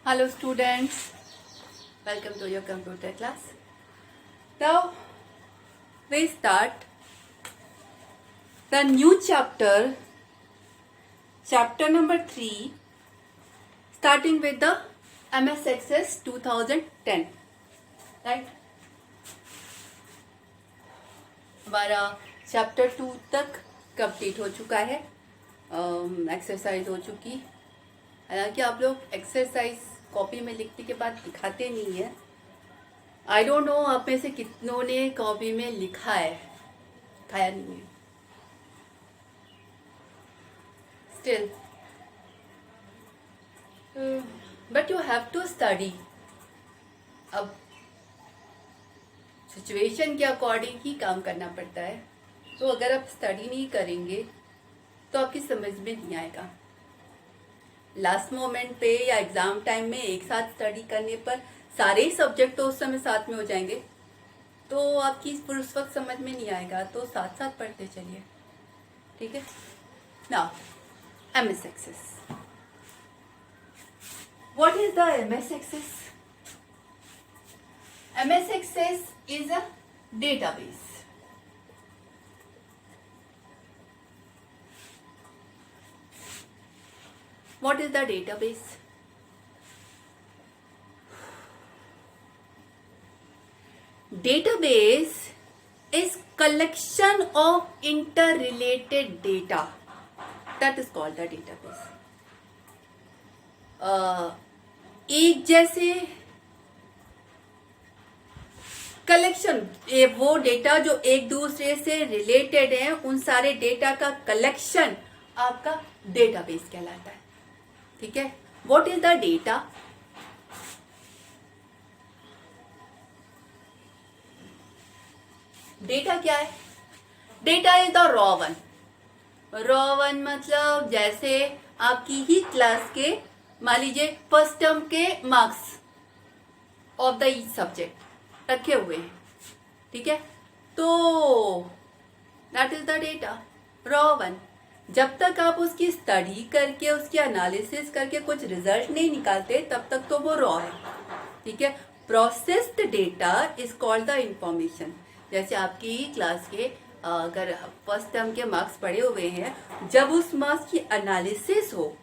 Hello students, welcome to your computer class. Now we start the new chapter number 3, starting with the MS Access 2010, right? हमारा chapter 2 तक complete हो चुका है, exercise हो चुकी। हालांकि आप लोग एक्सरसाइज कॉपी में लिखने के बाद दिखाते नहीं है। आई डोंट नो आप में से कितनों ने कॉपी में लिखा है, दिखाया नहीं है। Still but you have to study. अब सिचुएशन के अकॉर्डिंग ही काम करना पड़ता है। तो अगर आप स्टडी नहीं करेंगे तो आपकी समझ में नहीं आएगा। लास्ट मोमेंट पे या एग्जाम टाइम में एक साथ स्टडी करने पर सारे सब्जेक्ट तो उस समय साथ में हो जाएंगे, तो आपकी उस वक्त समझ में नहीं आएगा। तो साथ साथ पढ़ते चलिए, ठीक है। Now MS Access, what is the MS Access? MS Access is a database. What is the database? Database is collection of interrelated data. That is called the database. एक जैसे कलेक्शन, वो डेटा जो एक दूसरे से रिलेटेड है, उन सारे डेटा का कलेक्शन आपका डेटाबेस कहलाता है, ठीक है। What is the data? Data क्या है? Data is the raw one. Raw one मतलब जैसे आपकी ही क्लास के, मान लीजिए फर्स्ट टर्म के marks of the each subject रखे हुए हैं, ठीक है। तो that is the data, raw one. जब तक आप उसकी स्टडी करके, उसकी एनालिसिस करके कुछ रिजल्ट नहीं निकालते, तब तक तो वो रॉ है, ठीक है। Processed data is called the information. जैसे आपकी क्लास के अगर फर्स्ट टर्म के मार्क्स पड़े हुए हैं, जब उस मार्क्स की एनालिसिस हो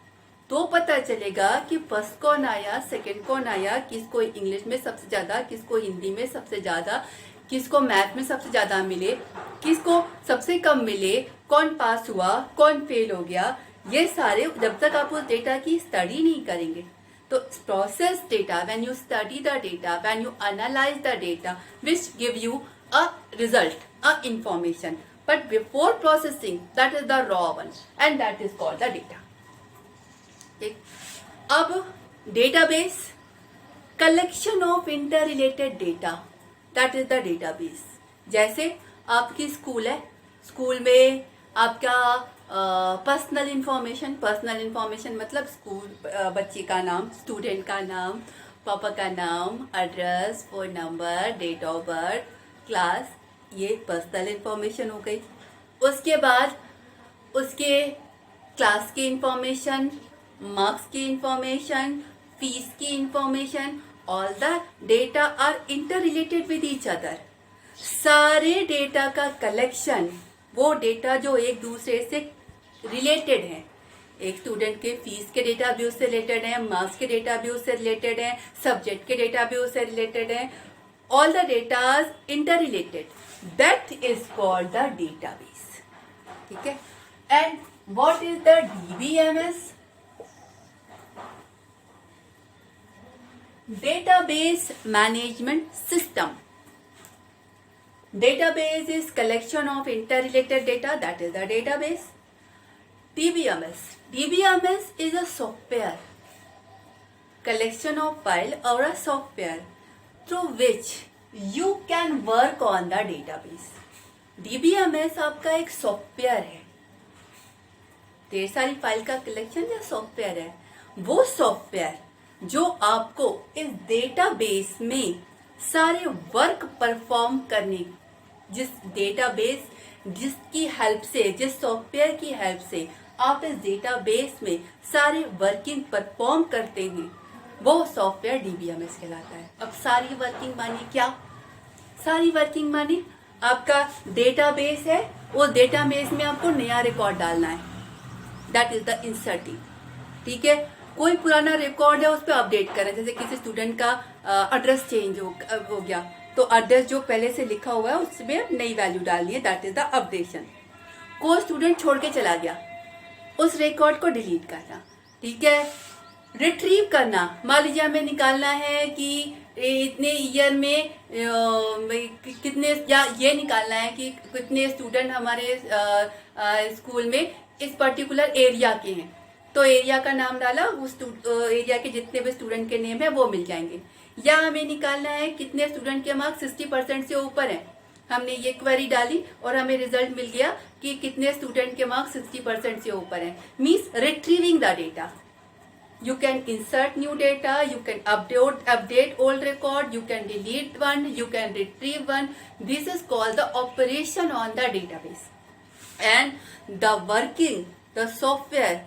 तो पता चलेगा कि फर्स्ट कौन आया, सेकंड कौन आया, किसको इंग्लिश में सबसे ज्यादा, किसको हिंदी में सबसे ज्यादा, किसको मैथ में सबसे ज्यादा मिले, किसको सबसे कम मिले, कौन पास हुआ, कौन फेल हो गया। ये सारे जब तक आप उस डेटा की स्टडी नहीं करेंगे, तो process data, when you study the data, when you analyse the data which give you a result, a information, but before processing that is the raw one and that is called the data. अब database, collection of interrelated data, that is the database. जैसे आपकी school है, school में आपका personal information मतलब school, बच्चे का नाम, स्टूडेंट का नाम, पापा का नाम, address, phone number, date of birth, class, ये पर्सनल इंफॉर्मेशन हो गई। उसके बाद उसके क्लास की इंफॉर्मेशन, मार्क्स की इंफॉर्मेशन, फीस की information, all the data are inter related with each other. सारे डेटा का कलेक्शन, वो डेटा जो एक दूसरे से रिलेटेड है, एक स्टूडेंट के फीस के डेटा भी उससे रिलेटेड है, मार्क्स के डेटा भी उससे रिलेटेड है, सब्जेक्ट के डेटा भी उससे रिलेटेड है, all the datas inter related, that is called the database, ठीक है। And what is the DBMS? Database Management System. Database is collection of interrelated data, that is the database. DBMS is a software, collection of file or a software through which you can work on the database. DBMS आपका एक software है, ढेर सारी file का collection या software है। वो software जो आपको इस डेटाबेस में सारे वर्क परफॉर्म करने, जिस डेटाबेस, जिसकी हेल्प से, जिस सॉफ्टवेयर की हेल्प से आप इस डेटाबेस में सारे वर्किंग परफॉर्म करते हैं, वो सॉफ्टवेयर डीबीएमएस कहलाता है। अब सारी वर्किंग मानी क्या? सारी वर्किंग मानी आपका डेटाबेस है, वो डेटाबेस में आपको नया रिकॉर्ड डालना है, दैट इज द इंसर्टिंग। ठीक है, कोई पुराना रिकॉर्ड है उस पर अपडेट करें, जैसे किसी स्टूडेंट का एड्रेस चेंज हो गया, तो एड्रेस जो पहले से लिखा हुआ है उसमें नई वैल्यू डालनी है, दैट इज द अपडेशन। कोई स्टूडेंट छोड़ के चला गया, उस रिकॉर्ड को डिलीट करना। ठीक है, रिट्रीव करना, मान लीजिए हमें निकालना है कि इतने ईयर में कितने, या ये निकालना है कि कितने स्टूडेंट हमारे स्कूल में इस पर्टिकुलर एरिया के हैं, तो एरिया का नाम डाला, उस एरिया के जितने भी स्टूडेंट के नेम है वो मिल जाएंगे। या हमें निकालना है कितने स्टूडेंट के मार्क्स 60% से ऊपर हैं, हमने ये क्वेरी डाली और हमें रिजल्ट मिल गया कि कितने स्टूडेंट के मार्क्स 60% से ऊपर हैं, means retrieving the data. You can insert new data, you can update old record, you can delete one, you can retrieve one. This is called the operation on the database. And the working, the software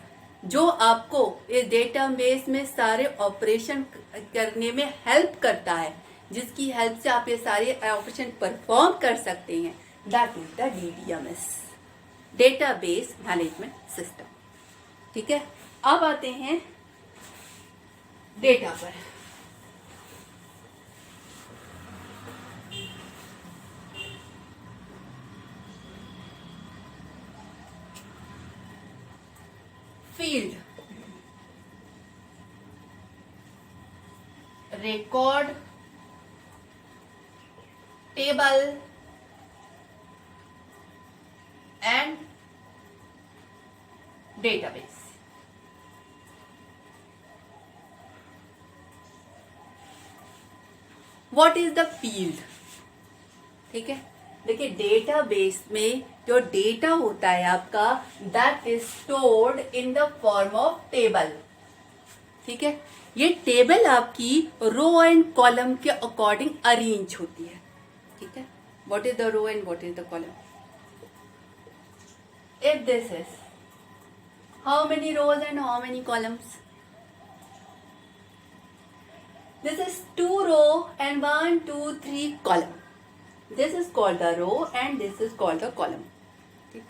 जो आपको इस database में सारे operation करने में help करता है, जिसकी हेल्प से आप ये सारे ऑपरेशन परफॉर्म कर सकते हैं, that is the DBMS, database management system. ठीक है, अब आते हैं डेटा पर। Field, record, table and database. What is the field? ठीक है, देखिए डेटाबेस में जो डेटा होता है आपका, that is stored in the form of table. ठीक है, ये टेबल आपकी रो एंड कॉलम के अकॉर्डिंग अरेंज होती है। ठीक है, what is the row and what is the column? If this is, how many rows and how many columns? This is 2 row and 1, 2, 3 column. This is called the row and this is called the column. ठीक,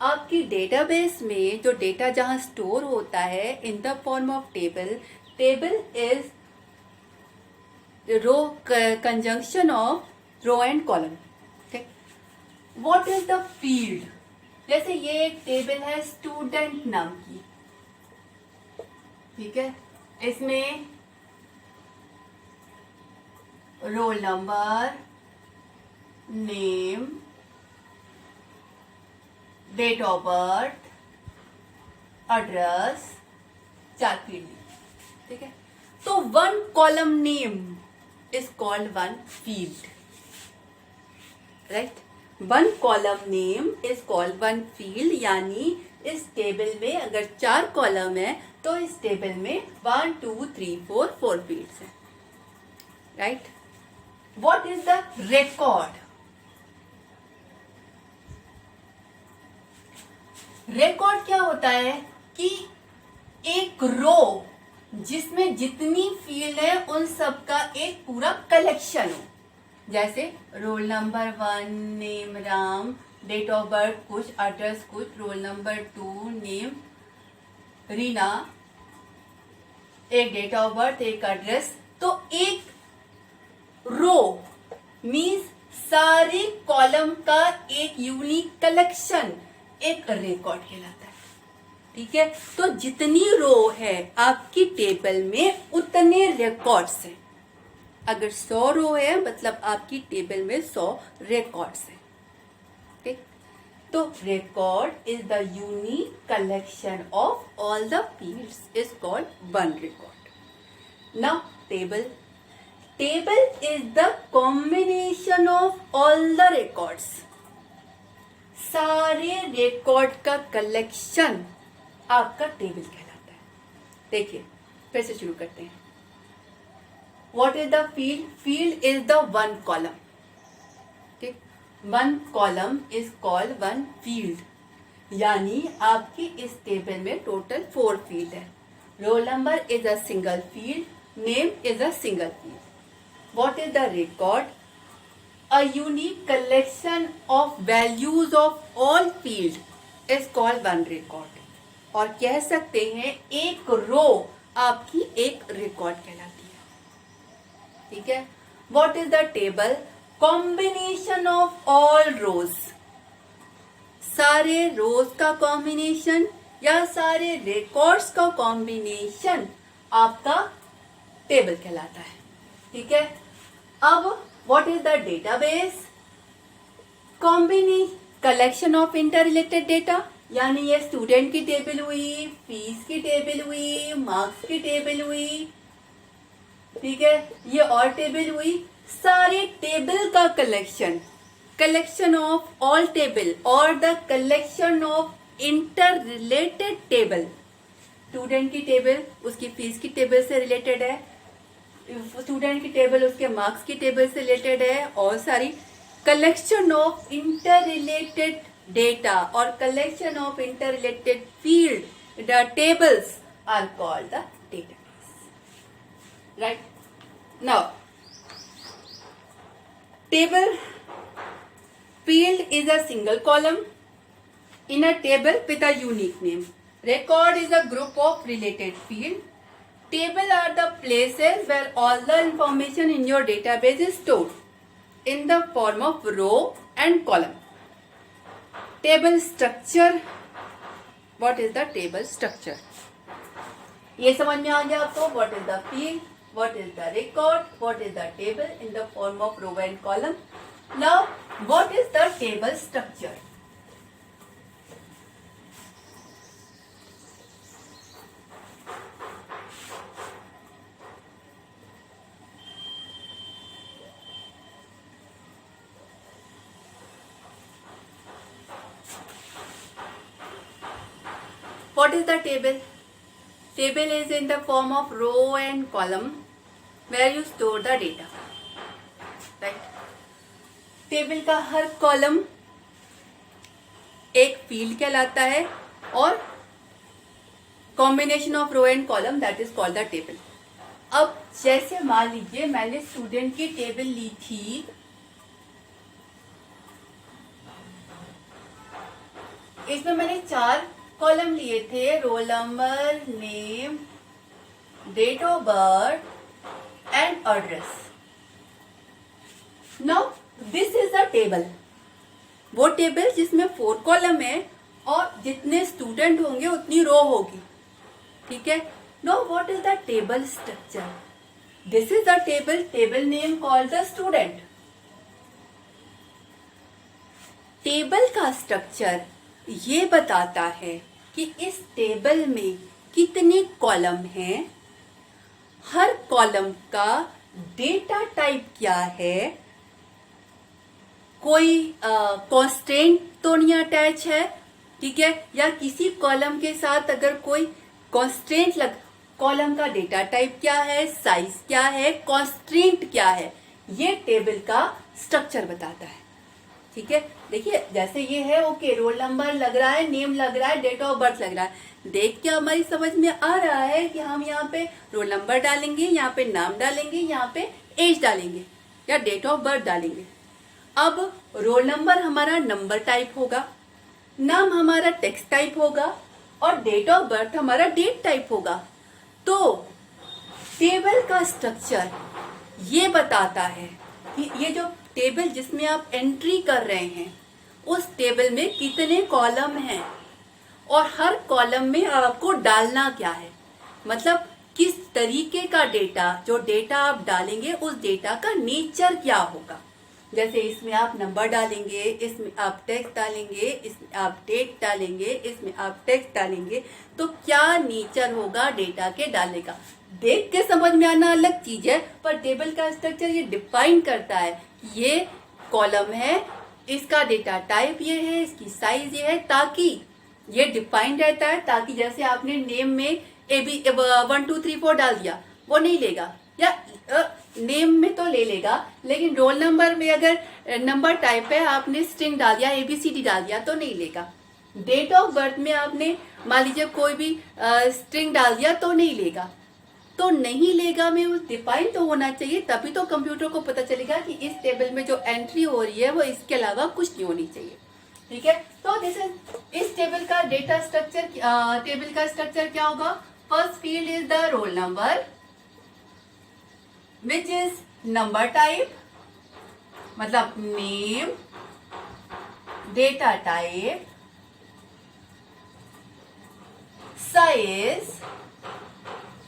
आपकी database में जो data जहां store होता है in the form of table, table is row conjunction of row and column. ठीक, what is the field? जैसे ये एक टेबल है स्टूडेंट नाम की, ठीक है, इसमें roll number, name, date of birth, address, 4 field. ठीक है, तो 1 column name is called 1 field, right? 1 column name is called 1 field, यानी इस टेबल में अगर 4 कॉलम है तो इस टेबल में 1, 2, 3, 4 फील्ड्स हैं, right? What is the record? Record क्या होता है कि एक रो जिसमें जितनी फील्ड है उन सब का एक पूरा कलेक्शन हो, जैसे roll number 1 name Ram, date of birth कुछ, एड्रेस कुछ, रोल नंबर 2 नेम रीना, एक डेट ऑफ बर्थ एक एड्रेस, तो एक रो मीन्स सारे कॉलम का एक यूनिक कलेक्शन एक रिकॉर्ड कहलाता है। ठीक है, तो जितनी रो है आपकी टेबल में उतने रिकॉर्ड्स हैं। अगर 100 रो है मतलब आपकी टेबल में 100 रिकॉर्ड्स हैं। ठीक, तो record is the unique collection of all the fields is called 1 record. Now table, table is the combination of all the records, सारे रिकॉर्ड का कलेक्शन आपका टेबल कहलाता है। देखिए फिर से शुरू करते हैं। What is the field? Field is the 1 column. ठीक, 1 कॉलम इज कॉल्ड 1 फील्ड, यानी आपकी इस टेबल में टोटल 4 फील्ड है। Roll number is a single field, name is a single field. What is the record? A unique collection of values of all fields is called one record. और कह सकते हैं एक रो आपकी एक रिकॉर्ड कहलाती है. ठीक है. What is the table? Combination of all rows. सारे रोज का कॉम्बिनेशन या सारे रिकॉर्ड्स का कॉम्बिनेशन आपका टेबल कहलाता है. ठीक है. अब what is the database? Collection of interrelated data, यानी ये स्टूडेंट की टेबल हुई, फीस की टेबल हुई, मार्क्स की टेबल हुई. ठीक है. ये और टेबल हुई. सारे टेबल का कलेक्शन ऑफ ऑल टेबल और the collection of interrelated table. Student की टेबल उसकी फीस की टेबल से रिलेटेड है, स्टूडेंट की टेबल उसके मार्क्स की टेबल से रिलेटेड है, और सारी collection of interrelated data और collection of interrelated field the tables are called the database. Right. Now table field is a single column in a table with a unique name. Record is a group of related field. Table are the places where all the information in your database is stored in the form of row and column. Table structure. What is the table structure? ये समझ में आ गया आपको. What is the field? What is the record? What is the table in the form of row and column? Now, what is the table structure? What is the table? Table is in the form of row and column where you store the data. Right? Table का हर column एक field कहलाता है और combination of row and column that is called the table. अब जैसे मान लीजिए मैंने स्टूडेंट की टेबल ली थी, इसमें मैंने 4 कॉलम लिए थे. Roll number, name, date of birth and address. Now this is a table. वो टेबल जिसमें 4 कॉलम है और जितने स्टूडेंट होंगे उतनी रो होगी. ठीक है. Know what is the table structure? This is the table name called the student. Table का स्ट्रक्चर ये बताता है कि इस टेबल में कितने कॉलम हैं, हर कॉलम का डेटा टाइप क्या है, कोई कॉन्स्टेंट तो नहीं अटैच है. ठीक है. या किसी कॉलम के साथ अगर कोई कॉन्स्टेंट कॉलम का डेटा टाइप क्या है, साइज क्या है, कॉन्स्टेंट क्या है, ये टेबल का स्ट्रक्चर बताता है. ठीक है. देखिए जैसे ये है, ओके, रोल नंबर लग रहा है, नेम लग रहा है, डेट ऑफ बर्थ लग रहा है. देख के हमारी समझ में आ रहा है कि हम यहाँ पे रोल नंबर डालेंगे, यहाँ पे नाम डालेंगे, यहाँ पे एज डालेंगे या डेट ऑफ बर्थ डालेंगे. अब रोल नंबर हमारा नंबर टाइप होगा, नाम हमारा टेक्स्ट टाइप होगा और डेट ऑफ बर्थ हमारा डेट टाइप होगा. तो टेबल का स्ट्रक्चर ये बताता है कि ये जो टेबल जिसमें आप एंट्री कर रहे हैं उस टेबल में कितने कॉलम हैं और हर कॉलम में आपको डालना क्या है. मतलब किस तरीके का डेटा, जो डेटा आप डालेंगे उस डेटा का नेचर क्या होगा. जैसे इसमें आप नंबर डालेंगे, इसमें आप टेक्स्ट डालेंगे, इसमें आप डेट डालेंगे, इसमें आप टेक्स्ट डालेंगे, तो क्या नेचर होगा डेटा के डालने का. देख के समझ में आना अलग चीज है, पर टेबल का स्ट्रक्चर ये डिफाइन करता है कि ये कॉलम है, इसका डेटा टाइप ये है, इसकी साइज ये है, ताकि ये डिफाइन रहता है. ताकि जैसे आपने नेम में AB 1 2 3 4 डाल दिया, वो नहीं लेगा, या नेम में तो ले लेगा, लेकिन रोल नंबर में अगर नंबर टाइप है, आपने स्ट्रिंग डाल दिया, ABCD डाल दिया, तो नहीं लेगा. डेट ऑफ बर्थ में आपने मान लीजिए कोई भी स्ट्रिंग डाल दिया तो नहीं लेगा. तो नहीं लेगा में वो डिफाइन तो होना चाहिए, तभी तो कंप्यूटर को पता चलेगा कि इस टेबल में जो एंट्री हो रही है वो इसके अलावा कुछ नहीं होनी चाहिए। ठीक है, तो इस टेबल का डेटा स्ट्रक्चर, टेबल का स्ट्रक्चर क्या होगा? First field is the roll number which is number type, मतलब name, data type, size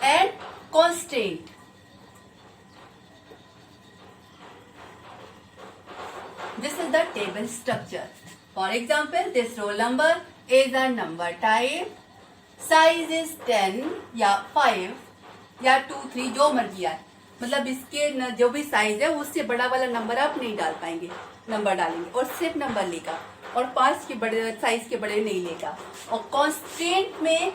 and constraint. This is the table structure. For example, this roll number is a number type, size is 10 या 5 या 2 3 जो मर्जी आए, मतलब इसके जो भी साइज है उससे बड़ा वाला नंबर आप नहीं डाल पाएंगे, नंबर डालेंगे और सिर्फ नंबर लेगा, और 5 के बड़े साइज के बड़े नहीं लेगा। और कॉन्स्टेंट में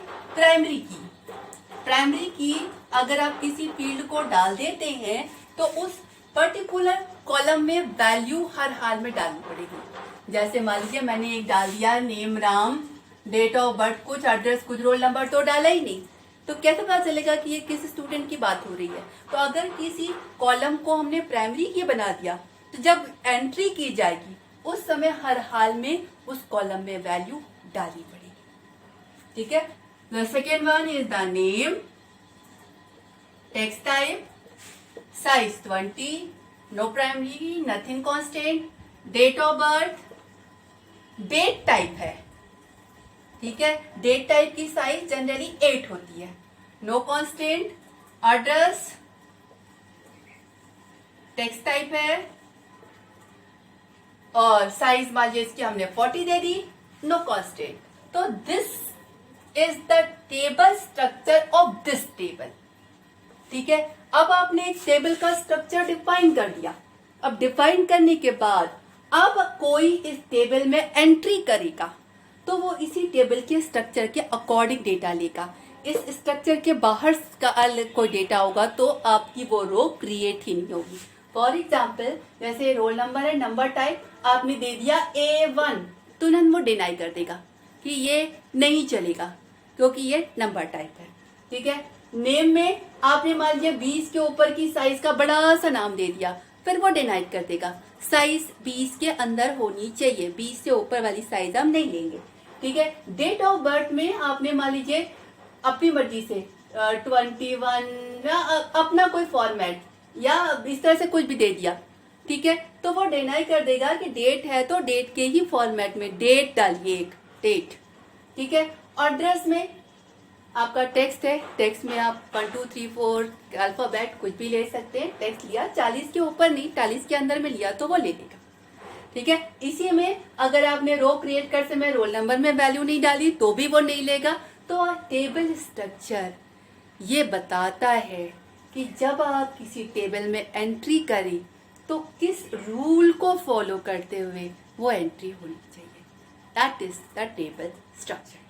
प्राइमरी की अगर आप किसी फील्ड को डाल देते हैं तो उस पर्टिकुलर कॉलम में वैल्यू हर हाल में डालनी पड़ेगी। जैसे मान लीजिए मैंने एक डाल दिया name Ram, date of birth कुछ, एड्रेस कुछ, रोल नंबर तो डाला ही नहीं, तो कैसे पता चलेगा कि ये किस स्टूडेंट की बात हो रही है? तो अगर किसी कॉलम को हमने प्राइमरी की बना दिया तो जब एंट्री की जाएगी उस समय हर हाल में उस कॉलम में वैल्यू डालनी पड़ेगी। ठीक है, the second one is the name, text type, size 20, no primary, nothing constant, date of birth, date type है। ठीक है, डेट टाइप की साइज जनरली 8 होती है, no constant, address, text type है और साइज मान लीजिए इसकी हमने 40 दे दी, नो कांस्टेंट। तो this is the table structure of this table. ठीक है, अब आपने एक टेबल का स्ट्रक्चर डिफाइन कर दिया। अब डिफाइन करने के बाद अब कोई इस टेबल में एंट्री करेगा तो वो इसी टेबल के स्ट्रक्चर के अकॉर्डिंग डेटा लेगा। इस स्ट्रक्चर के बाहर का अलग कोई डेटा होगा तो आपकी वो रो क्रिएट ही नहीं होगी। फॉर एग्जाम्पल जैसे रोल नंबर है, नंबर टाइप आपने दे दिया A1, तुरंत वो डिनाई कर देगा कि ये नहीं चलेगा क्योंकि ये नंबर टाइप है। ठीक है, नेम में आपने मान लिया 20 के ऊपर की साइज का बड़ा सा नाम दे दिया, फिर वो डिनाई कर देगा साइज 20 के अंदर होनी चाहिए, 20 से ऊपर वाली साइज हम नहीं लेंगे। ठीक है, डेट ऑफ बर्थ में आपने मान लीजिए अपनी मर्जी से 21 या अपना कोई फॉर्मेट या इस तरह से कुछ भी दे दिया। ठीक है, तो वो डिनाई कर देगा कि डेट है तो डेट के ही फॉर्मेट में डेट डालिए, एक डेट। ठीक है, एड्रेस में आपका टेक्स्ट है, टेक्स्ट में आप 1 2 3 4 अल्फाबेट कुछ भी ले सकते हैं। टेक्स्ट लिया 40 के ऊपर नहीं, 40 के अंदर में लिया तो वो ले लेगा। ठीक है, इसी में अगर आपने रो क्रिएट कर समय रोल नंबर में वैल्यू नहीं डाली तो भी वो नहीं लेगा। तो टेबल स्ट्रक्चर ये बताता है कि जब आप किसी टेबल में एंट्री करें तो किस रूल को फॉलो करते हुए वो एंट्री होनी चाहिए। That is the table structure.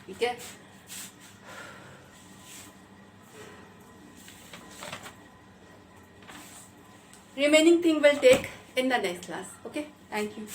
ठीक है, remaining thing will take in the next class. Okay, thank you.